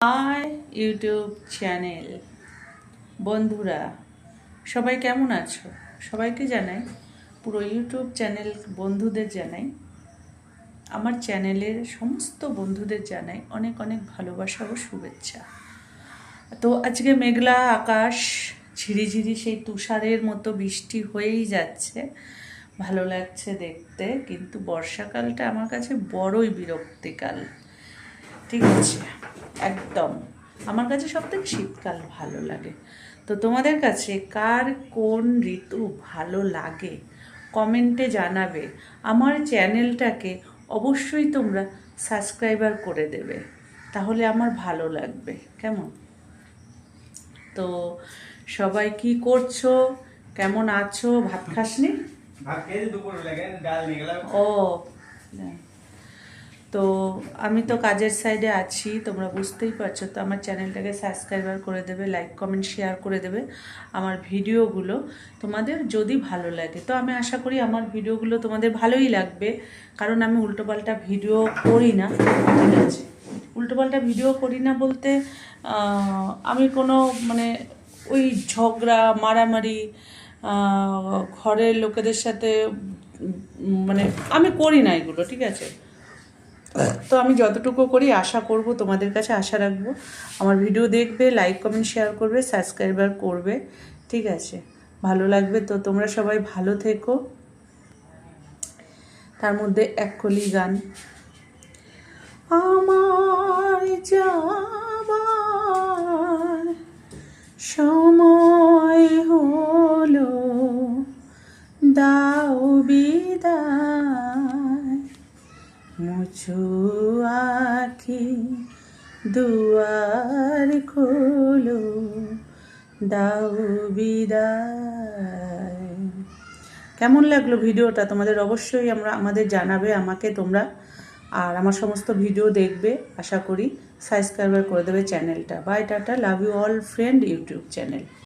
High YouTube channel বন্ধুরা, সবাই কেমন আছো? সবাইকে জানাই, পুরো ইউটিউব চ্যানেল বন্ধুদের জানাই, আমার চ্যানেলের সমস্ত বন্ধুদের জানাই অনেক অনেক ভালোবাসা ও শুভেচ্ছা। তো আজকে মেঘলা আকাশ, ঝিরিঝিরি সেই তুষারের মতো বৃষ্টি হয়েই যাচ্ছে, ভালো লাগছে দেখতে। কিন্তু বর্ষাকালটা আমার কাছে বড়ই বিরক্তিকাল, ঠিক আছে? একদম আমার কাছে সবথেকে শীতকাল ভালো লাগে। তো তোমাদের কাছে কার কোন ঋতু ভালো লাগে কমেন্টে জানাবে। আমার চ্যানেলটাকে অবশ্যই তোমরা সাবস্ক্রাইবার করে দেবে, তাহলে আমার ভালো লাগবে। কেমন? তো সবাই কি করছো, কেমন আছো? ভাত খাসনি? ও, তো আমি তো কাজের সাইডে আছি, তোমরা বুঝতেই পারছো। তো আমার চ্যানেলটাকে সাবস্ক্রাইবার করে দেবে, লাইক কমেন্ট শেয়ার করে দেবে। আমার ভিডিওগুলো তোমাদের যদি ভালো লাগে, তো আমি আশা করি আমার ভিডিওগুলো তোমাদের ভালোই লাগবে, কারণ আমি উল্টোপাল্টা ভিডিও করি না, ঠিক আছে? উল্টোপাল্টা ভিডিও করি না বলতে আমি কোনো ওই ঝগড়া মারামারি ঘরের লোকেদের সাথে আমি করি না এগুলো, ঠিক আছে? তো আমি যতটুকু করি আশা করব তোমাদের কাছে আশা রাখবো আমার ভিডিও দেখবে, লাইক কমেন্ট শেয়ার করবে, সাবস্ক্রাইবার করবে, ঠিক আছে? ভালো লাগবে। তো তোমরা সবাই ভালো থেকো। তার মধ্যে এক কলি গান, আমার যাবার সময় হলো, দাও বিদায়, মুছো আখি দুয়ার খোলো, দাও বিদায়। কেমন লাগলো ভিডিওটা তোমাদের? অবশ্যই আমাদের জানাবে আমাকে তোমরা। আর আমার সমস্ত ভিডিও দেখবে, আশা করি সাবস্ক্রাইবার করে দেবে চ্যানেলটা। Bye, tata, love you all friend YouTube channel.